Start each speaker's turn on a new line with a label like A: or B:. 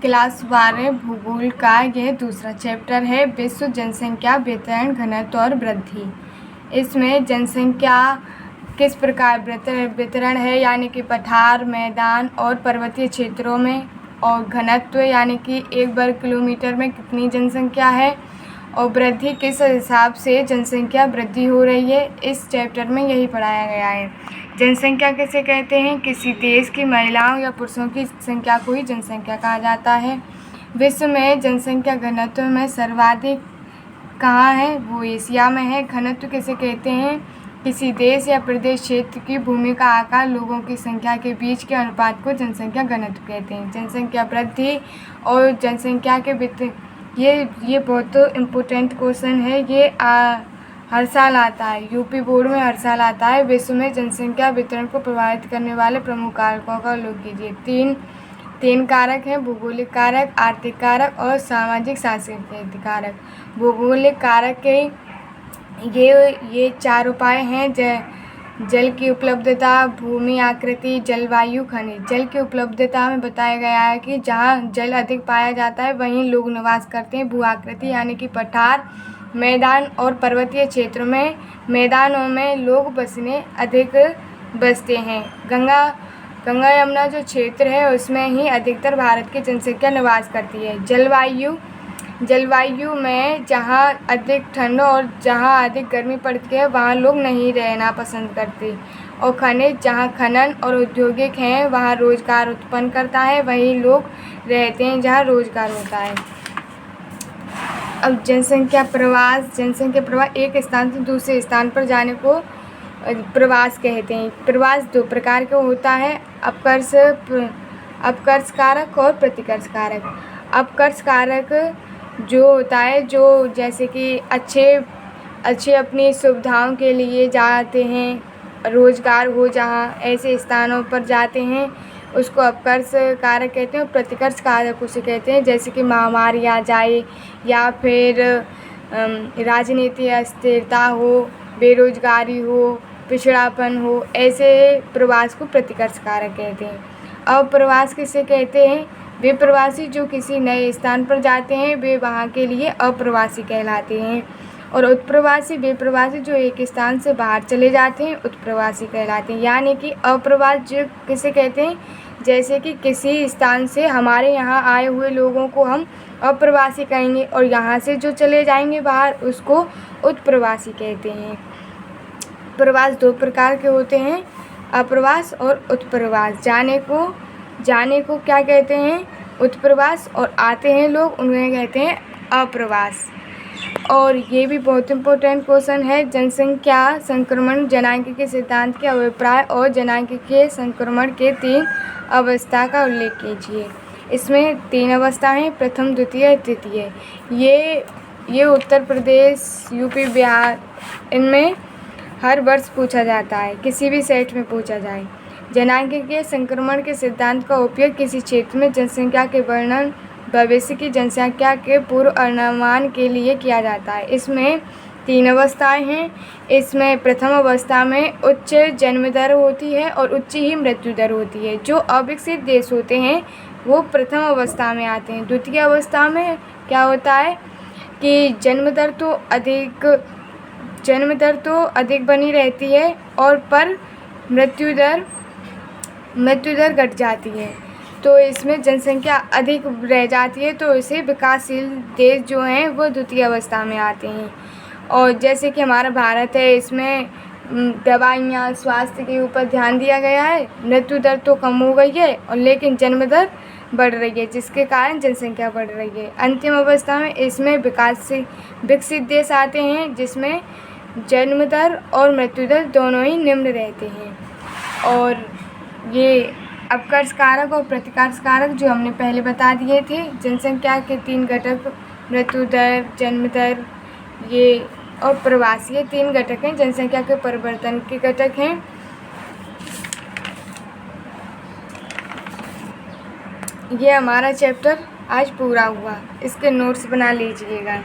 A: Class 12 भूगोल का यह दूसरा चैप्टर है, विश्व जनसंख्या वितरण, घनत्व और वृद्धि। इसमें जनसंख्या किस प्रकार वितरण है, यानी कि पठार, मैदान और पर्वतीय क्षेत्रों में, और घनत्व यानी कि 1 वर्ग किलोमीटर में कितनी जनसंख्या है, और वृद्धि किस हिसाब से जनसंख्या वृद्धि हो रही है। इस चैप्टर में यही पढ़ाया गया है। जनसंख्या किसे कहते हैं? किसी देश की महिलाओं या पुरुषों की संख्या को ही जनसंख्या कहा जाता है। विश्व में जनसंख्या घनत्व में सर्वाधिक कहाँ है? वो एशिया में है। घनत्व किसे कहते हैं? किसी देश या प्रदेश क्षेत्र की भूमि का आकार लोगों की संख्या के बीच के अनुपात को जनसंख्या घनत्व कहते हैं। जनसंख्या वृद्धि और जनसंख्या के ये बहुत इम्पोर्टेंट क्वेश्चन है। ये हर साल आता है, यूपी बोर्ड में हर साल आता है। विश्व में जनसंख्या वितरण को प्रभावित करने वाले प्रमुख कारकों का उल्लेख कीजिए। तीन कारक हैं: भौगोलिक कारक, आर्थिक कारक और सामाजिक सांस्कृतिक कारक। भौगोलिक कारक के ये 4 उपाय हैं: जल की उपलब्धता, भूमि आकृति, जलवायु, खनिज। जल की उपलब्धता में बताया गया है कि जहाँ जल अधिक पाया जाता है वहीं लोग निवास करते हैं। भू आकृति यानी कि पठार, मैदान और पर्वतीय क्षेत्रों में मैदानों में लोग अधिक बसते हैं। गंगा यमुना जो क्षेत्र है उसमें ही अधिकतर भारत की जनसंख्या निवास करती है। जलवायु में जहाँ अधिक ठंड और जहाँ अधिक गर्मी पड़ती है वहाँ लोग नहीं रहना पसंद करते। और खनिज, जहाँ खनन और औद्योगिक हैं वहाँ रोजगार उत्पन्न करता है, वहीं लोग रहते हैं जहाँ रोजगार होता है। अब जनसंख्या प्रवास एक स्थान से दूसरे स्थान पर जाने को प्रवास कहते हैं। प्रवास 2 प्रकार का होता है: अपकर्ष कारक और प्रतिकर्ष कारक। अपकर्ष कारक जो होता है, जो जैसे कि अच्छे अपनी सुविधाओं के लिए जाते हैं, रोजगार हो जहाँ ऐसे स्थानों पर जाते हैं, उसको अपकर्ष कारक कहते हैं। और प्रतिकर्ष कारक उसे कहते हैं जैसे कि महामारी आ जाए या फिर राजनीतिक अस्थिरता हो, बेरोजगारी हो, पिछड़ापन हो, ऐसे प्रवास को प्रतिकर्ष कारक कहते हैं। अप्रवास किसे कहते हैं? वे प्रवासी जो किसी नए स्थान पर जाते हैं वे वहाँ के लिए अप्रवासी कहलाते हैं। और उत्प्रवासी वे प्रवासी जो एक स्थान से बाहर चले जाते हैं उत्प्रवासी कहलाते हैं। यानी कि अप्रवास जो किसे कहते हैं? जैसे कि किसी स्थान से हमारे यहाँ आए हुए लोगों को हम अप्रवासी कहेंगे, और यहाँ से जो चले जाएंगे बाहर उसको उत्प्रवासी कहते हैं। प्रवास 2 प्रकार के होते हैं: अप्रवास और उत्प्रवास। जाने को क्या कहते हैं? उत्प्रवास। और आते हैं लोग उन्हें कहते हैं अप्रवास। और ये भी बहुत इम्पोर्टेंट क्वेश्चन है: जनसंख्या संक्रमण जनांक के सिद्धांत के अभिप्राय और जनांक के संक्रमण के 3 अवस्था का उल्लेख कीजिए। इसमें 3 अवस्था हैं: प्रथम, द्वितीय, तृतीय। ये उत्तर प्रदेश, यूपी, बिहार, इनमें हर वर्ष पूछा जाता है, किसी भी सेट में पूछा जाए। जनांक के संक्रमण के सिद्धांत का उपयोग किसी क्षेत्र में जनसंख्या के वर्णन, भविष्य की जनसंख्या के पूर्व अनुमान के लिए किया जाता है। इसमें 3 अवस्थाएं हैं। इसमें प्रथम अवस्था में उच्च जन्म दर होती है और उच्च ही मृत्यु दर होती है। जो अविकसित देश होते हैं वो प्रथम अवस्था में आते हैं। द्वितीय अवस्था में क्या होता है कि जन्म दर तो अधिक बनी रहती है और पर मृत्यु दर घट जाती है, तो इसमें जनसंख्या अधिक रह जाती है, तो इसे विकासशील देश जो हैं वो द्वितीय अवस्था में आते हैं। और जैसे कि हमारा भारत है, इसमें दवाइयाँ, स्वास्थ्य के ऊपर ध्यान दिया गया है। मृत्यु दर तो कम हो गई है और लेकिन जन्म दर बढ़ रही है, जिसके कारण जनसंख्या बढ़ रही है। अंतिम अवस्था में इसमें विकसित देश आते हैं जिसमें जन्म दर और मृत्यु दर दोनों ही निम्न रहते हैं। और ये अपकर्ष कारक और प्रतिकर्ष कारक जो हमने पहले बता दिए थे। जनसंख्या के 3 घटक मृत्यु दर, जन्म दर ये और प्रवास, ये 3 घटक हैं, जनसंख्या के परिवर्तन के घटक हैं। ये हमारा चैप्टर आज पूरा हुआ। इसके नोट्स बना लीजिएगा।